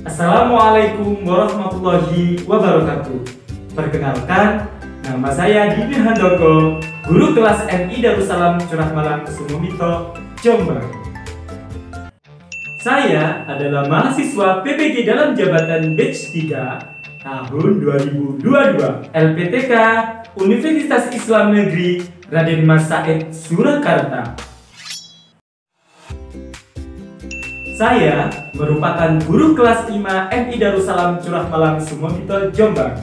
Assalamualaikum warahmatullahi wabarakatuh. Perkenalkan, nama saya Didi Handoko, guru kelas MI Darussalam Curah Malang Sumomito, Jombang. Saya adalah mahasiswa PPG dalam jabatan batch 3 tahun 2022 LPTK Universitas Islam Negeri Raden Mas Said Surakarta. Saya merupakan guru kelas 5 MI Darussalam Curah Malang Sumomito, Jombang.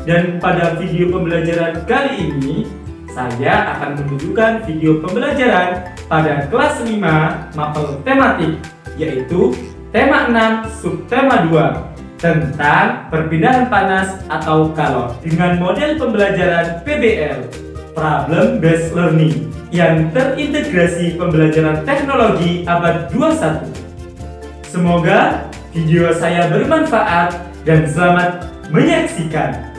Dan pada video pembelajaran kali ini, saya akan menunjukkan video pembelajaran pada kelas 5 mapel tematik, yaitu tema 6 subtema 2 tentang perpindahan panas atau kalor dengan model pembelajaran PBL, Problem Based Learning, yang terintegrasi pembelajaran teknologi abad 21. Semoga video saya bermanfaat dan selamat menyaksikan.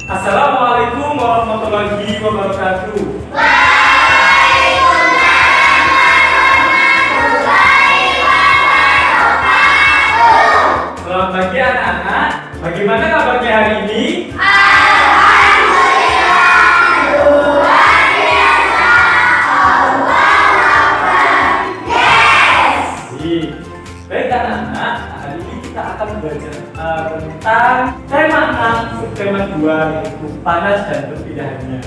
Assalamualaikum warahmatullahi wabarakatuh. Selamat pagi anak-anak. Bagaimana kabarnya hari ini? Baik anak-anak, hari ini kita akan belajar tentang tema 6 subtema 2, yaitu panas dan perpindahannya.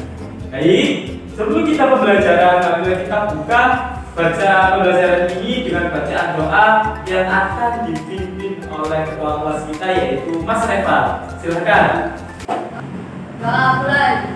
Baik, sebelum kita pembelajaran, marilah kita buka baca pembelajaran ini dengan bacaan doa yang akan dipimpin oleh ketua kelas kita, yaitu Mas Reva. Silakan. Doa mulai.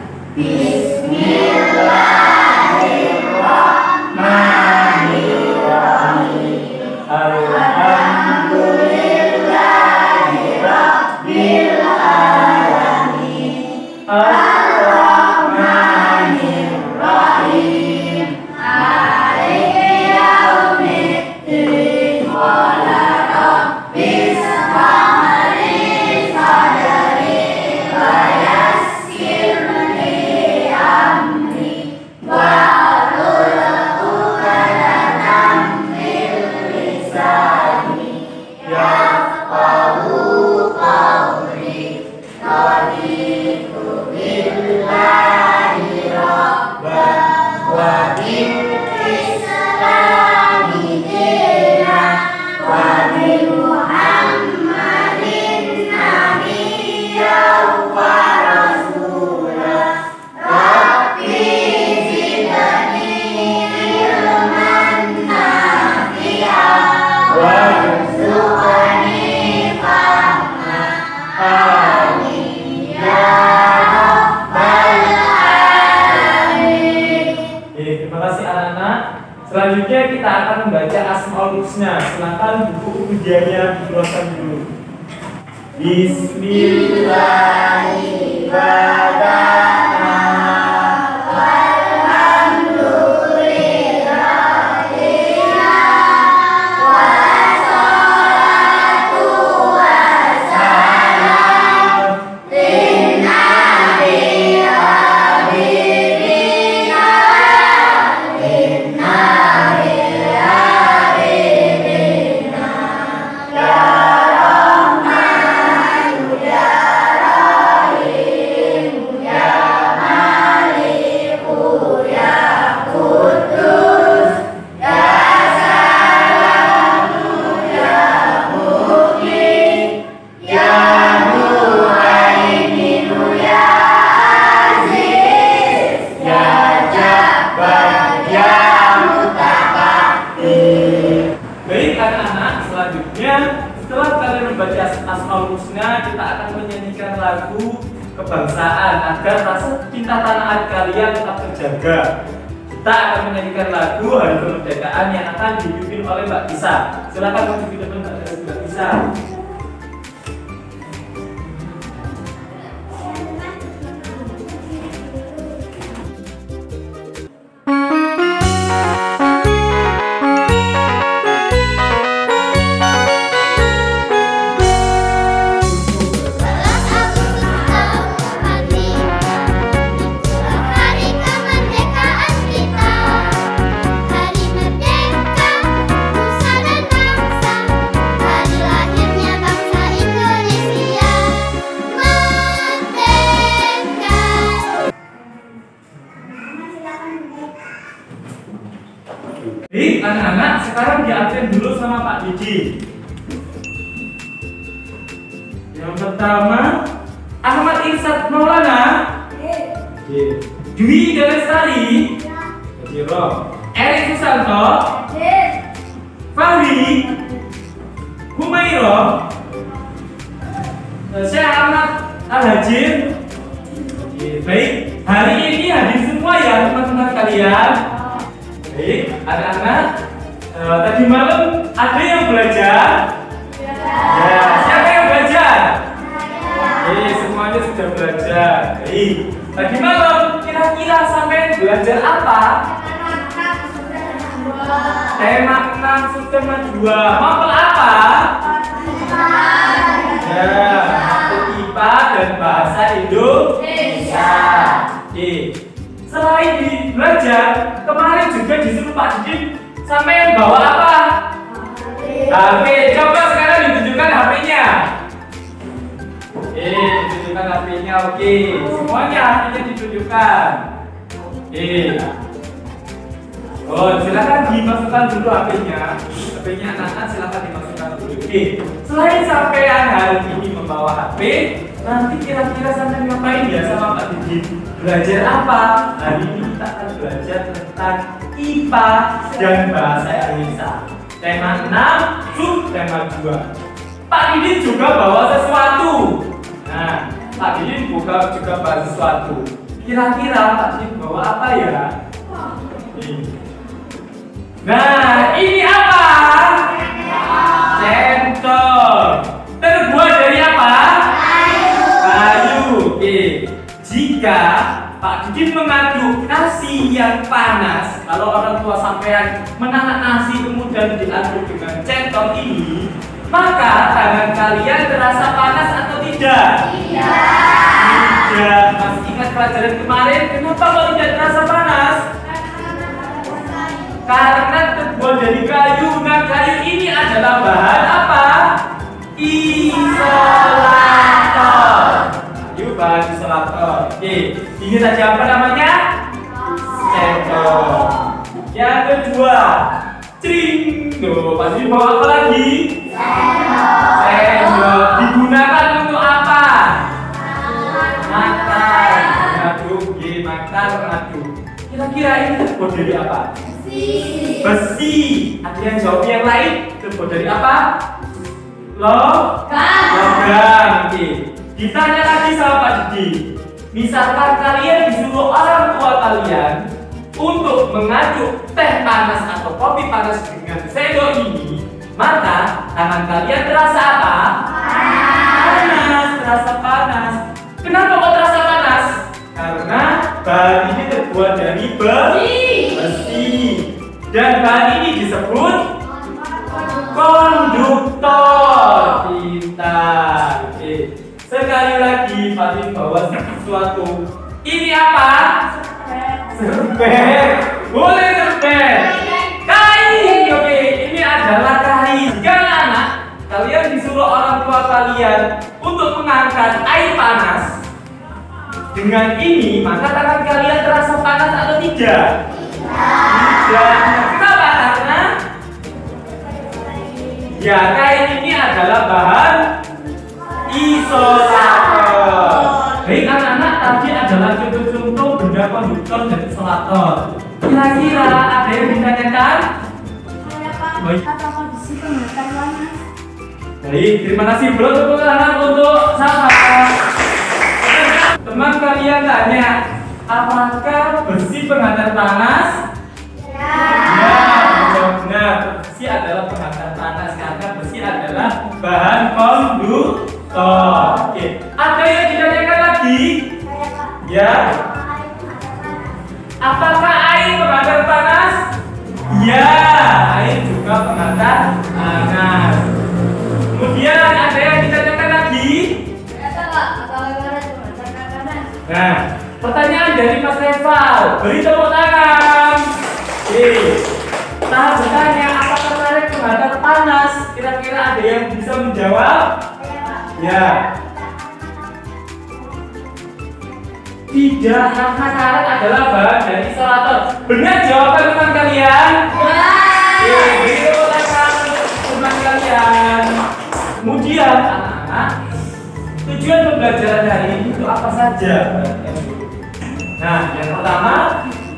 Selanjutnya kita akan membaca Asmaul Husna. Silakan buku ujiannya dikeluarkan dulu. Bismillahirrahmanirrahim. Setelah kalian membaca Asmaul Husna, kita akan menyanyikan lagu kebangsaan agar rasa cinta tanah air kalian tetap terjaga. Kita akan menyanyikan lagu Hari Kemerdekaan yang akan dipimpin oleh Mbak Tisa. Silakan maju ke depan Mbak Tisa. bisa. Baik, anak-anak, sekarang diabsen dulu sama Pak Didi. Yang pertama, Ahmad Irsad Maulana. Dwi Dalestari. Erik Susanto. Fahri. Humairo. Syekh Ahmad Al-Hajir. Baik, hari ini hadir semua ya teman-teman kalian. Baik, anak-anak, tadi malam ada yang belajar? Ya, siapa yang belajar? Semuanya sudah belajar. Baik, tadi malam kira-kira sampai belajar apa? Tema 6 subtema 2. Mapel apa? Ya, mapel IPA dan bahasa Indonesia. Selain di belajar, kemarin juga disuruh Pak Didi sampai bawa apa? HP. Coba sekarang ditunjukkan HP-nya. Ditunjukkan HP-nya. Oke, semuanya HP-nya ditunjukkan. Silakan dimasukkan dulu HP-nya. HP-nya anak-anak silakan dimasukkan dulu. Selain sampean hari ini membawa HP, nanti kira-kira sampai ngapain ya sama Pak Didi? Belajar apa? Hari ini kita akan belajar tentang IPA dan bahasa Indonesia. Tema 6, subtema 2. Pak Didi juga bawa sesuatu. Nah, Pak Didi juga bawa sesuatu. Kira-kira Pak Didi bawa apa ya? Nah, ini apa? Sendok. Terbuat dari apa? Kayu. Jika Pak Didi mengaduk nasi yang panas, kalau orang tua sampean menanak nasi kemudian diaduk dengan centong ini, maka tangan kalian terasa panas atau tidak? Tidak. Masih ingat pelajaran kemarin? Kenapa kok tidak terasa panas? Karena terbuat dari kayu. Nah, kayu ini adalah bahan apa? Isolator. Bahan isolator. Ini tadi apa namanya? Sendok. Yang kedua, cring. Pasti bawa apa lagi? Sendok. Digunakan untuk apa? Makan. Mengaduk. Makan, mengaduk. Kira-kira ini terbuat dari apa? Besi. Ada yang jawab yang lain? Terbuat dari apa? Logam. Ditanya lagi sama Pak Didi, misalkan kalian disuruh orang tua kalian untuk mengaduk teh panas atau kopi panas dengan sendok ini, maka tangan kalian terasa apa? Panas, terasa panas. Kenapa kok terasa panas? Karena bahan ini terbuat dari besi. Dan bahan ini disebut konduktor. Pintar. Sekali lagi Pak Didi bawa sesuatu. Ini apa? Serbet. Boleh serbet. Kain. Oke, ini adalah kain. Jika anak kalian disuruh orang tua kalian untuk mengangkat air panas dengan ini, maka tangan kalian terasa panas atau tidak? Tidak. Kenapa? Karena ya kain ini adalah bahan isolator. Baik anak-anak, tadi adalah contoh-contoh benda konduktor dan isolator. Kira-kira ada yang ditanyakan? Apakah besi penghantar panas? Baik, terima kasih bro tepuk tangan untuk sahabat. Teman kalian tanya, apakah besi penghantar panas? Ya, benar. Besi adalah penghantar panas karena besi adalah bahan konduktor. Oke. Ada yang ditanyakan lagi? Ya. Apakah air penghantar panas? Ya, air juga penghantar panas. Kemudian ada yang ditanyakan lagi? Nah, pertanyaan dari Mas Reval. Beri tepuk tangan. Oke. Nah, bertanya apakah tarik penghantar panas? Kira-kira ada yang bisa menjawab? Ya. Tidak, karena karet adalah bahan dari isolator. Benar jawaban teman kalian? Ya. Beri tepuk tangan untuk teman kalian. Kemudian anak-anak, tujuan pembelajaran hari ini itu apa saja? Nah, yang pertama,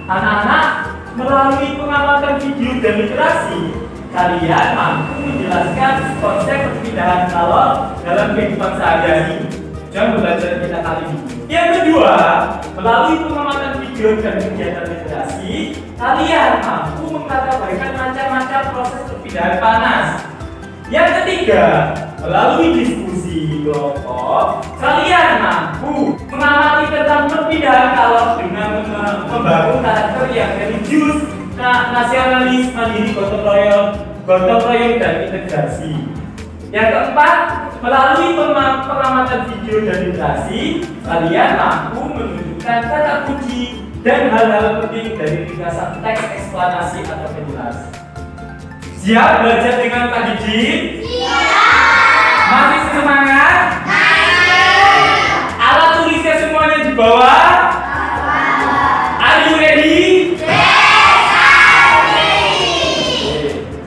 anak-anak melalui pengamatan video dan literasi, kalian mampu menjelaskan konsep perpindahan kalor dalam kehidupan sehari-hari. Tujuan pembelajaran kita kali ini. Yang kedua, melalui pengamatan video dan kegiatan literasi, kalian mampu mengkategorikan macam-macam proses perpindahan panas. Yang ketiga, melalui diskusi kelompok, kalian mampu mengamati tentang perpindahan kalor dengan membangun karakter yang religius, nasionalis, mandiri, gotong royong, dan integrasi. Yang keempat, melalui pengamatan video dan literasi, kalian mampu menunjukkan kata kunci dan hal-hal penting dari ringkasan teks eksplanasi atau penjelas. Siap belajar dengan Pak Didi? Siap. Masih semangat? Alat tulisnya semuanya di bawah? Are you ready?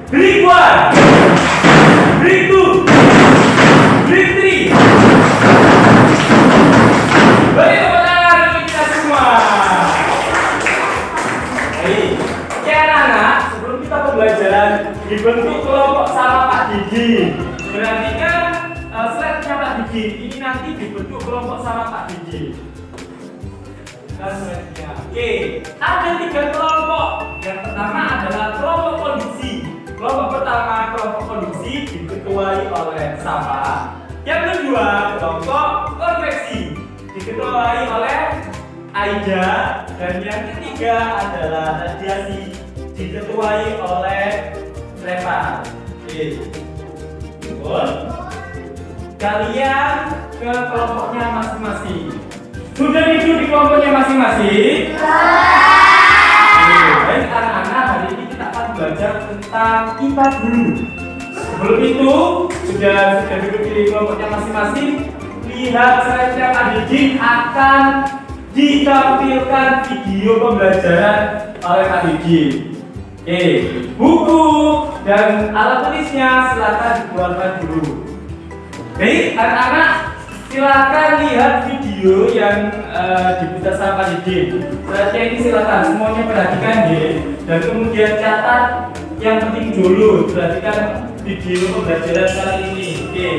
Break 1, break 2, break 3. Beri tepuk tangan untuk kita semua. Baik, oke anak-anak, sebelum kita pembelajaran dibentuk kelompok sama Pak Didi. Berarti kan slide-nya Pak Didi ini nanti dibentuk kelompok sama Pak Didi. Oke, ada 3 kelompok. Yang pertama adalah kelompok konduksi. Kelompok pertama, kelompok konduksi diketuai oleh Safa. Yang kedua, kelompok konveksi diketuai oleh Aida. Dan yang ketiga adalah radiasi diketuai oleh Reva. Oke. Kalian ke kelompoknya masing-masing. Sudah itu di kelompoknya masing-masing? Baik anak-anak, hari ini kita akan belajar tentang IPA dulu. Sebelum itu, sudah duduk di kelompoknya masing-masing. Lihat slide-nya Pak Didi akan ditampilkan video pembelajaran oleh Pak Didi. Oke, buku dan alat tulisnya silakan dikeluarkan dulu. Baik, anak-anak, silakan lihat video yang dibuat sama Pak Didi. Slide-nya ini silakan semuanya perhatikan ya. Dan kemudian catat yang penting dulu. Perhatikan video pembelajaran kali ini. Oke.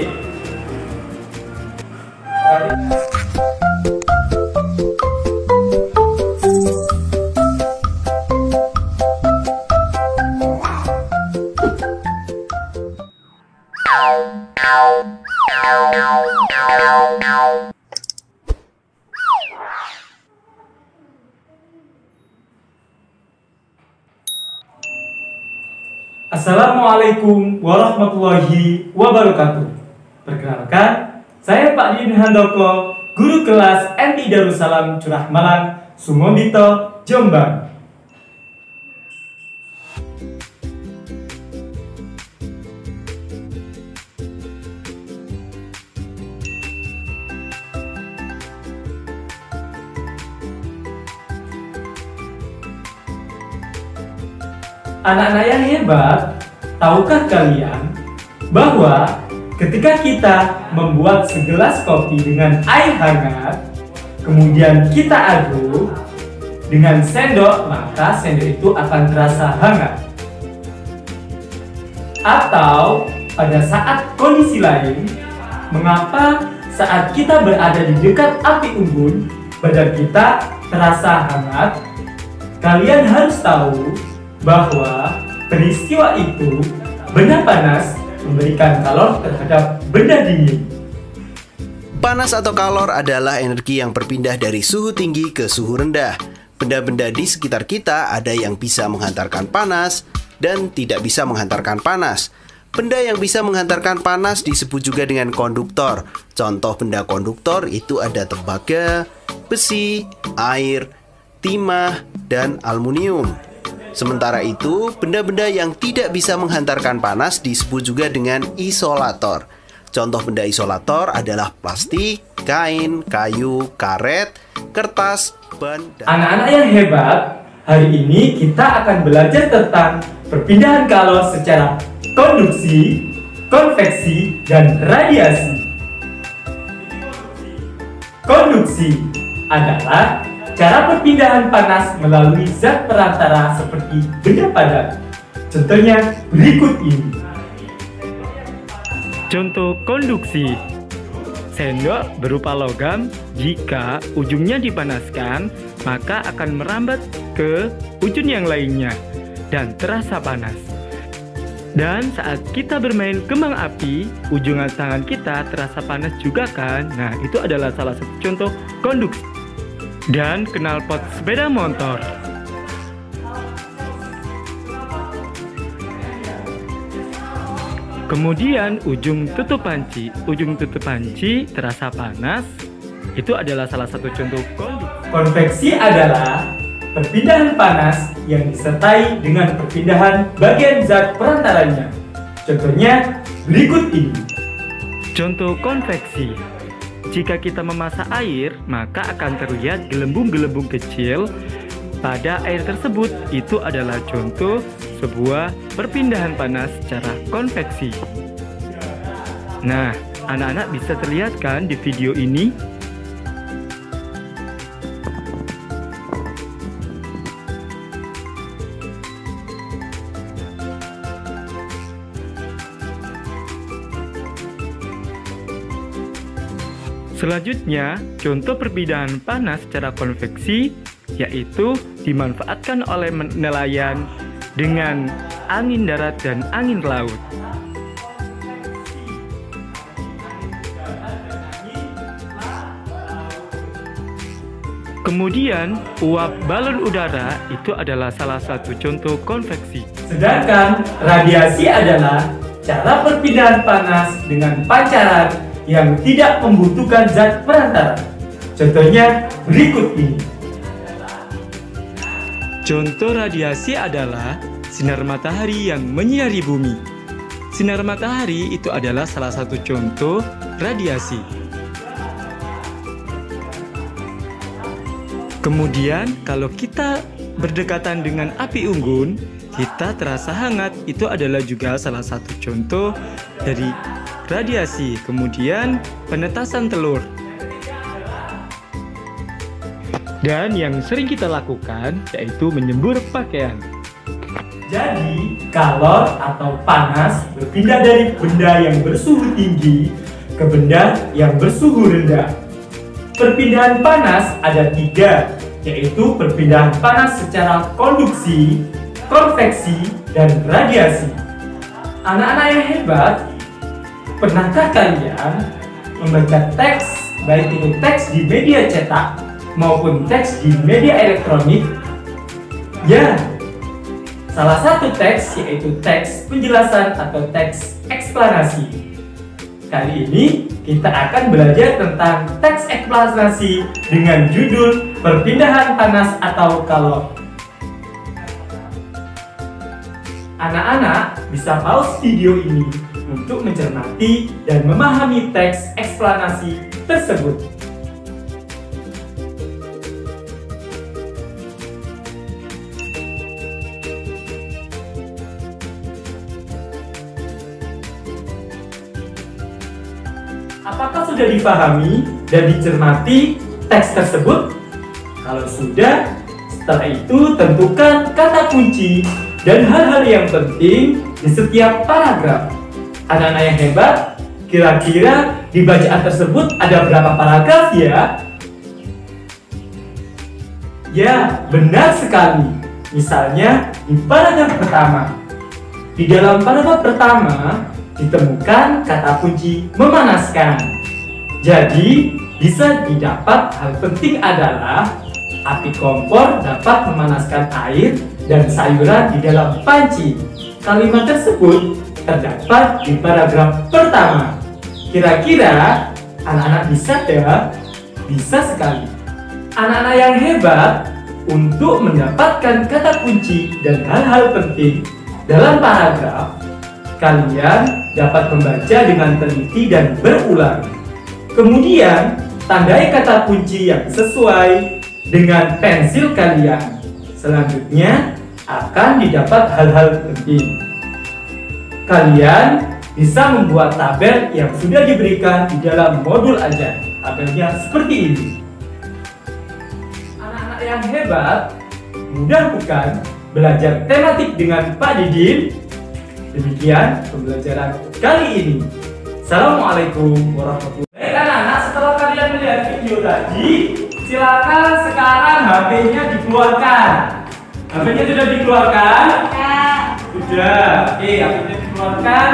Assalamualaikum warahmatullahi wabarakatuh. Perkenalkan, saya Pak Didin Handoko, guru kelas MI Darussalam Curah Malang, Sumombito, Jombang. Anak-anak yang hebat, tahukah kalian bahwa ketika kita membuat segelas kopi dengan air hangat, kemudian kita aduk dengan sendok, maka sendok itu akan terasa hangat. Atau pada saat kondisi lain, mengapa saat kita berada di dekat api unggun, badan kita terasa hangat? Kalian harus tahu bahwa peristiwa itu, benda panas memberikan kalor terhadap benda dingin. Panas atau kalor adalah energi yang berpindah dari suhu tinggi ke suhu rendah. Benda-benda di sekitar kita ada yang bisa menghantarkan panas dan tidak bisa menghantarkan panas. Benda yang bisa menghantarkan panas disebut juga dengan konduktor. Contoh benda konduktor itu ada tembaga, besi, air, timah, dan aluminium. Sementara itu, benda-benda yang tidak bisa menghantarkan panas disebut juga dengan isolator. Contoh benda isolator adalah plastik, kain, kayu, karet, kertas, ban, dan... Anak-anak yang hebat, hari ini kita akan belajar tentang perpindahan kalor secara konduksi, konveksi, dan radiasi. Konduksi adalah cara perpindahan panas melalui zat perantara seperti benda padat. Contohnya berikut ini. Contoh konduksi. Sendok berupa logam, jika ujungnya dipanaskan, maka akan merambat ke ujung yang lainnya dan terasa panas. Dan saat kita bermain kembang api, ujung tangan kita terasa panas juga kan? Nah, itu adalah salah satu contoh konduksi. Dan knalpot sepeda motor. Kemudian ujung tutup panci terasa panas. Itu adalah salah satu contoh konduksi. Konveksi adalah perpindahan panas yang disertai dengan perpindahan bagian zat perantaranya. Contohnya berikut ini. Contoh konveksi. Jika kita memasak air, maka akan terlihat gelembung-gelembung kecil pada air tersebut. Itu adalah contoh sebuah perpindahan panas secara konveksi. Nah, anak-anak bisa terlihat kan di video ini? Selanjutnya, contoh perpindahan panas secara konveksi yaitu dimanfaatkan oleh nelayan dengan angin darat dan angin laut. Kemudian, uap balon udara itu adalah salah satu contoh konveksi. Sedangkan radiasi adalah cara perpindahan panas dengan pancaran yang tidak membutuhkan zat perantara. Contohnya berikut ini. Contoh radiasi adalah sinar matahari yang menyinari bumi. Sinar matahari itu adalah salah satu contoh radiasi. Kemudian, kalau kita berdekatan dengan api unggun, kita terasa hangat. Itu adalah juga salah satu contoh dari radiasi. Kemudian penetasan telur. Dan yang sering kita lakukan yaitu menyembur pakaian. Jadi, kalor atau panas berpindah dari benda yang bersuhu tinggi ke benda yang bersuhu rendah. Perpindahan panas ada 3, yaitu perpindahan panas secara konduksi, konveksi, dan radiasi. Anak-anak yang hebat, pernahkah kalian membaca teks, baik itu teks di media cetak maupun teks di media elektronik? Ya, salah satu teks yaitu teks penjelasan atau teks eksplanasi. Kali ini kita akan belajar tentang teks eksplanasi dengan judul perpindahan panas atau kalor. Anak-anak bisa pause video ini untuk mencermati dan memahami teks eksplanasi tersebut. Apakah sudah dipahami dan dicermati teks tersebut? Kalau sudah, setelah itu tentukan kata kunci dan hal-hal yang penting di setiap paragraf. Anak-anak yang hebat, kira-kira di bacaan tersebut ada berapa paragraf ya? Ya, benar sekali. Misalnya di paragraf pertama. Di dalam paragraf pertama, ditemukan kata kunci memanaskan. Jadi, bisa didapat hal penting adalah api kompor dapat memanaskan air dan sayuran di dalam panci. Kalimat tersebut terdapat di paragraf pertama. Kira-kira anak-anak bisa ya? Bisa sekali. Anak-anak yang hebat untuk mendapatkan kata kunci dan hal-hal penting dalam paragraf, kalian dapat membaca dengan teliti dan berulang. Kemudian, tandai kata kunci yang sesuai dengan pensil kalian. Selanjutnya, akan didapat hal-hal penting. Kalian bisa membuat tabel yang sudah diberikan di dalam modul ajar. Tabelnya seperti ini. Anak-anak yang hebat, mudah bukan belajar tematik dengan Pak Didin? Demikian pembelajaran kali ini. Assalamualaikum warahmatullahi wabarakatuh. Baik anak-anak, setelah kalian melihat video tadi, silakan sekarang HP-nya dikeluarkan. HP-nya sudah dikeluarkan? Sudah. Oke, HP-nya dikeluarkan.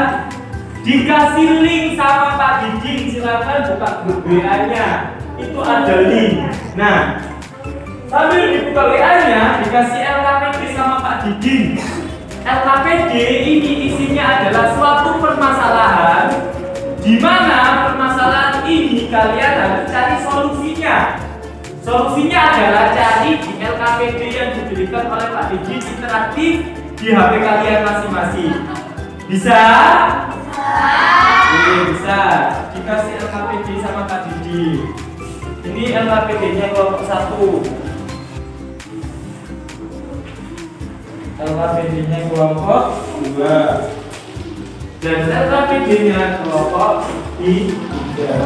Dikasih link sama Pak Didin, silakan buka grup WA-nya. Itu ada link. Nah, sambil dibuka WA-nya, dikasih LKPD sama Pak Didin. LKPD ini isinya adalah suatu permasalahan di mana permasalahan ini kalian harus cari solusinya. Solusinya adalah cari di LKPD yang diberikan oleh Pak Didin interaktif di HP kalian masing-masing. Bisa? Bisa. Dikasih LKPD sama Pak Didin. Ini LKPD-nya kelompok 1. LKPD-nya kelompok 2. Dan LKPD-nya kelompok 3.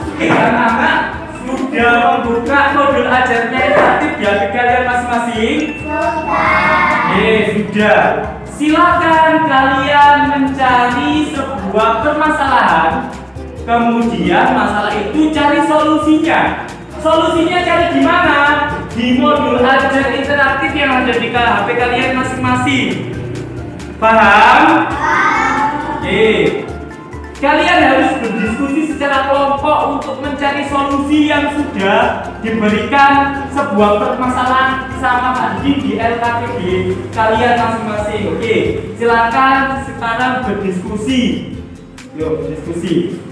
Oke, anak-anak sudah membuka modul ajarnya interaktif di HP kalian masing-masing? Sudah. Silakan kalian mencari sebuah permasalahan, kemudian masalah itu cari solusinya. Solusinya cari di mana? Di modul ajar interaktif yang ada di HP kalian masing-masing. Paham? Oke. Kalian harus berdiskusi secara kelompok untuk mencari solusi yang sudah diberikan sebuah permasalahan sama Pak Didin di LKPD kalian masing-masing. Oke, silakan sekarang berdiskusi. Yuk, berdiskusi.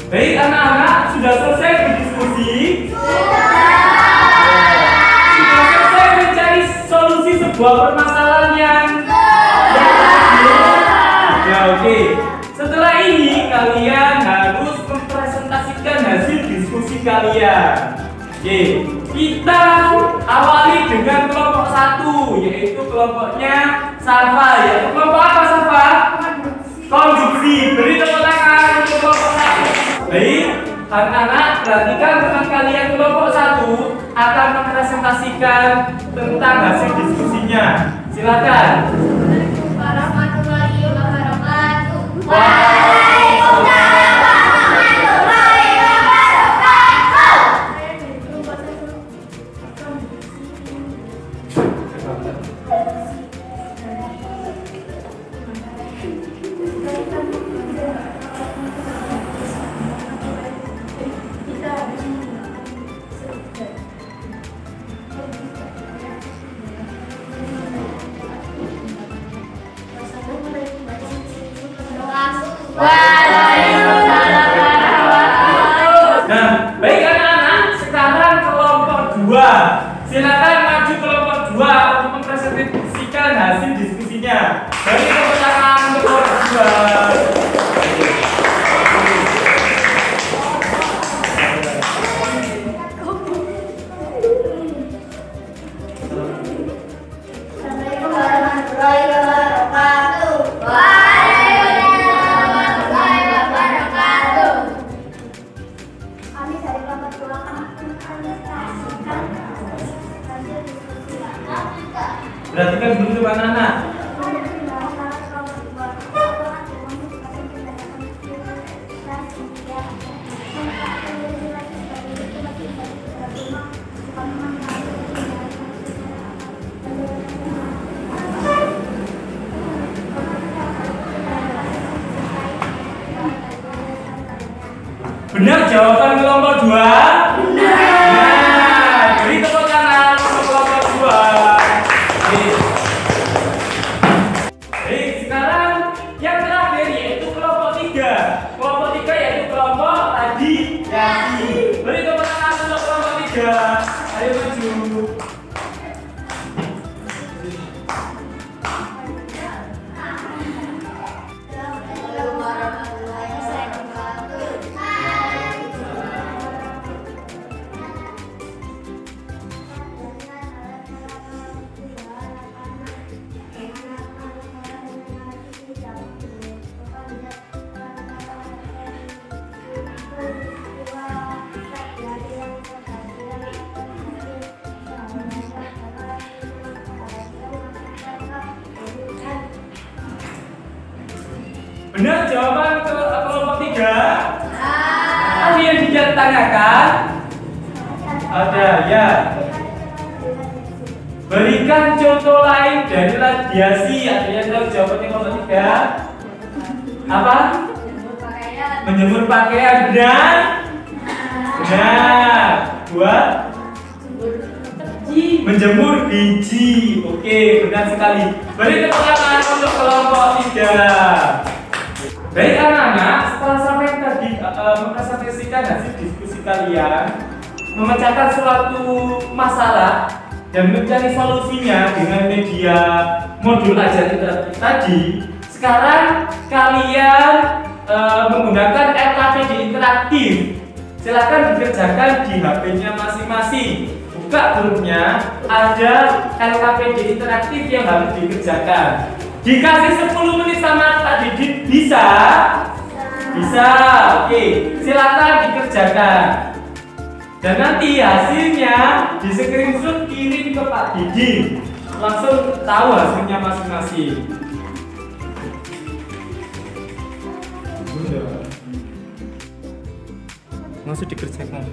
Baik anak-anak, sudah selesai berdiskusi? Sudah selesai mencari solusi sebuah permasalahan yang sudah, oke. kalian. Oke, kita awali dengan kelompok 1, yaitu kelompoknya Safa. Yaitu kelompok apa, Safa? Konduksi. Beri tepuk tangan untuk kelompok 1. Baik, anak-anak, perhatikan teman kalian kelompok 1 akan mempresentasikan tentang hasil diskusinya. Silakan. Warahmatullahi wabarakatuh. Nah, baik anak-anak, sekarang kelompok 2. Silakan maju kelompok 2 untuk mempresentasikan hasil diskusinya. Beri tepuk tangan untuk kelompok 2. Assalamualaikum warahmatullahi wabarakatuh. Kami dari kelompok 2 akan mempresentasikan hasil diskusi. Perhatikan dulu anak-anak. Benar jawaban kelompok 2? Nah, beri tepuk tangan untuk kelompok 2. Baik, sekarang yang terakhir yaitu kelompok 3. Kelompok 3 yaitu kelompok radiasi. Beri tepuk tangan untuk kelompok 3. Ayo maju. Benar jawaban kelompok 3? Ada yang ditanyakan? Ada ya. Berikan contoh lain dari radiasi. Ada yang tahu jawabannya kelompok 3? Apa? Menjemur pakaian. Benar? Benar. Buat? Menjemur biji. Oke, benar sekali. Beri tepuk tangan untuk kelompok 3. Baik anak-anak, setelah sampai tadi mempresentasikan hasil diskusi kalian, memecahkan suatu masalah dan mencari solusinya dengan media modul ajar interaktif tadi, sekarang kalian menggunakan LKPD interaktif. Silakan dikerjakan di HP-nya masing-masing. Buka grupnya, ada LKPD interaktif yang harus dikerjakan. Dikasih 10 menit sama Pak Didit bisa? Bisa. Oke, silakan dikerjakan. Dan nanti hasilnya di screenshot kirim ke Pak Didit. Langsung tahu hasilnya masing-masing. Langsung dikerjakan.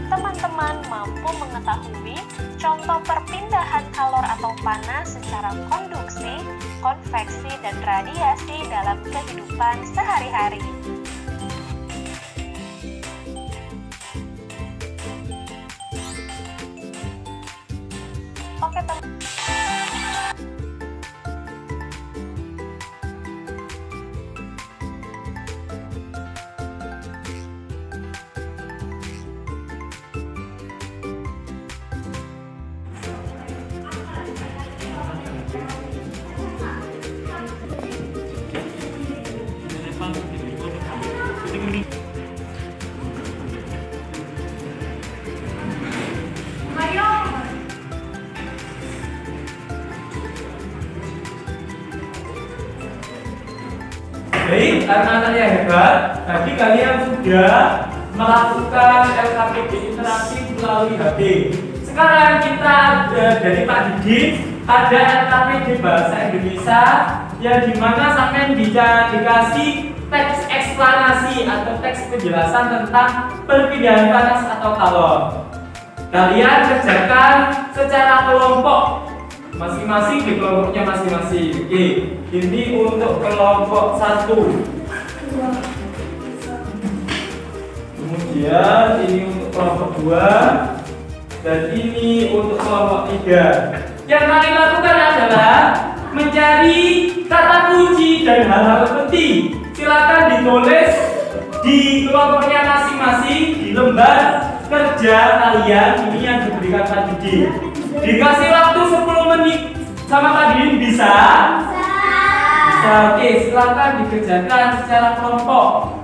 Teman-teman mampu mengetahui contoh perpindahan kalor atau panas secara konduksi, konveksi, dan radiasi dalam kehidupan sehari-hari. Oke, teman. Baik, anak-anak yang hebat, tadi kalian sudah melakukan LKPD interaktif melalui HP. Sekarang kita ada dari Pak Didin, ada LKPD Bahasa Indonesia yang dimana sampai bisa dikasih teks eksplanasi atau teks penjelasan tentang perpindahan panas atau kalor. Kalian kerjakan secara kelompok, masing-masing di kelompoknya masing-masing. Oke, ini untuk kelompok 1. Kemudian ini untuk kelompok 2 dan ini untuk kelompok 3. Yang kalian lakukan adalah mencari kata kunci dan hal-hal penting. Silakan ditulis di kelompoknya masing-masing di lembar kerja kalian. Ini yang diberikan Pak Didi. Dikasih waktu 10 menit sama Pak Didi bisa? Bisa. Oke, silakan dikerjakan secara kelompok.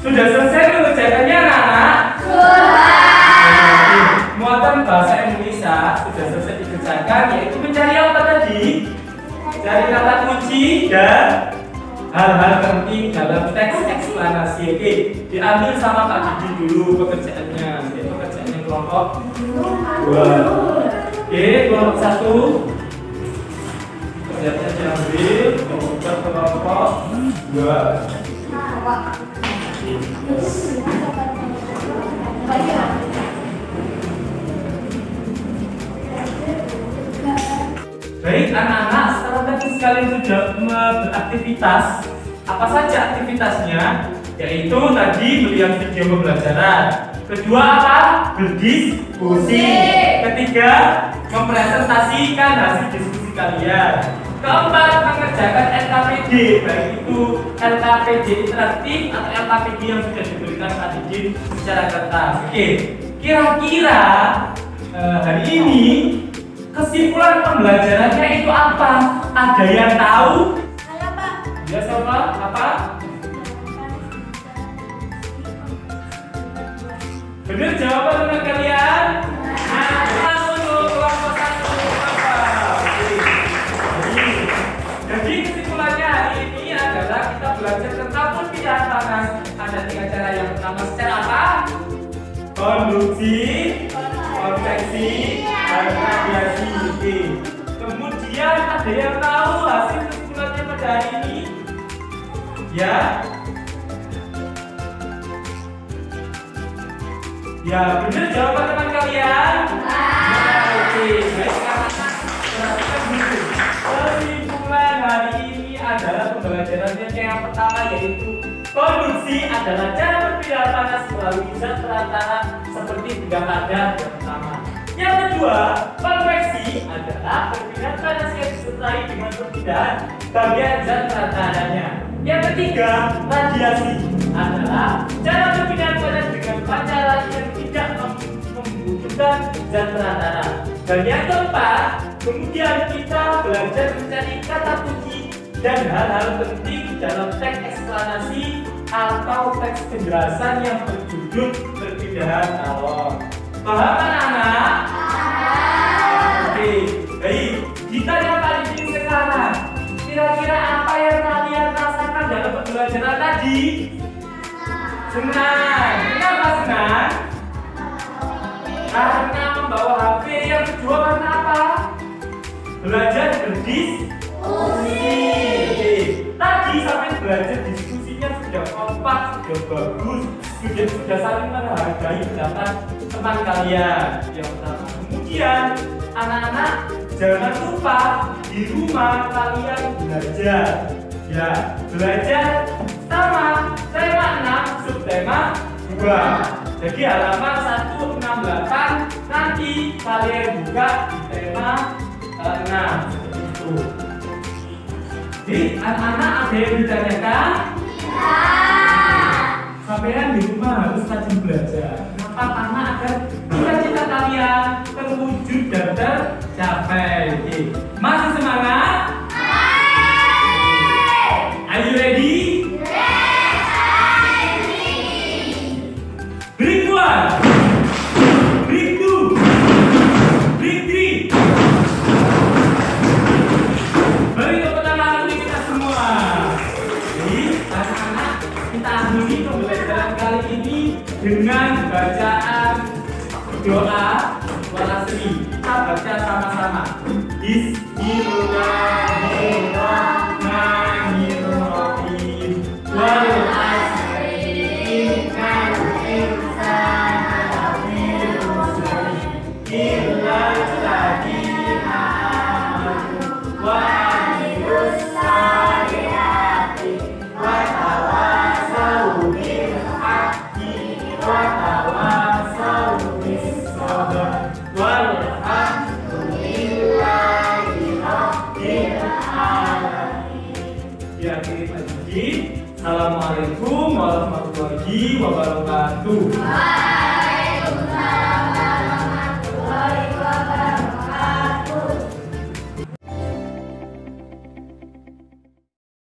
Sudah selesai mengerjakannya anak-anak? Sudah. Muatan bahasa Indonesia sudah selesai dikerjakan, yaitu mencari apa tadi? Cari kata kunci dan hal-hal penting dalam teks eksplanasi. Oke, diambil sama Pak Didi dulu pekerjaannya. Jadi pekerjaannya kelompok 2. Oke, kelompok 1. Pekerjaannya diambil, kemudian kelompok 2. Baik anak-anak, setelah tadi sekalian sudah beraktivitas, apa saja aktivitasnya? Yaitu tadi melihat video pembelajaran. Kedua apa? Berdiskusi. Ketiga, mempresentasikan hasil diskusi kalian. Keempat, mengerjakan LKPD, baik itu LKPD interaktif atau LKPD yang sudah diberikan Pak Didin secara kertas. Oke, kira-kira hari ini kesimpulan pembelajarannya itu apa? Ada yang tahu? Saya Pak. Ya siapa? Apa? Benar jawaban teman kalian? Untuk kelompok 1 apa? Jadi kesimpulannya hari ini adalah kita belajar tentang perpindahan panas. Ada 3 cara. Yang pertama secara apa? Konduksi, konveksi, dan radiasi. Oke. Kemudian ada yang tahu hasil kesimpulannya pada hari ini? Ya. Ya, benar jawaban teman kalian? Oke, baik anak-anak, perhatikan dulu. Kesimpulan hari ini adalah pembelajaran yang pertama, yaitu Konduksi adalah cara perpindahan panas melalui zat perantara seperti benda padat yang pertama. Yang kedua, konveksi adalah perpindahan panas yang disertai dengan perpindahan bagian zat perantaranya. Yang ketiga, radiasi adalah cara perpindahan panas dengan pancaran yang tidak membutuhkan zat perantara. Dan yang keempat, kemudian kita belajar mencari kata kunci dan hal-hal penting dalam teks eksplanasi atau teks penjelasan yang berjudul perpindahan kalor. Paham anak-anak? Oke, baik. Kita yang paling penting sekarang. Kira-kira apa yang kalian rasakan dalam pembelajaran tadi? Senang. Kenapa senang? Karena membawa HP. Yang kedua karena apa? Belajar berdiskusi. Tadi sampai belajar diskusinya sudah kompak, sudah bagus, sudah saling menghargai pendapat teman kalian. Yang pertama. Kemudian anak-anak jangan lupa di rumah kalian belajar. Ya, belajar sama tema 6 subtema 2. Jadi halaman 168 nanti kalian buka di tema 6 seperti itu. Jadi anak-anak ada yang ditanyakan? Ya. Sampean di rumah harus rajin belajar. Kenapa? Karena agar cita-cita kalian terwujud dan tercapai. Oke. Masih semangat? Are you ready? Break 1, break 2, break 3. Beri tepuk tangan untuk kita semua. Jadi anak-anak, kita akhiri pembelajaran kali ini dengan bacaan doa walasri. Kita baca sama-sama. Bismillahirrahmanirrahim. Wal asri innal insana lafi khusr illa alladziina aamanu wa amilus shalihati wa tawassaw bil haqqi wa tawassaw bis sabr walhamdulillahi rabbil alamin. Diakhiri lagi. Assalamualaikum warahmatullahi wabarakatuh.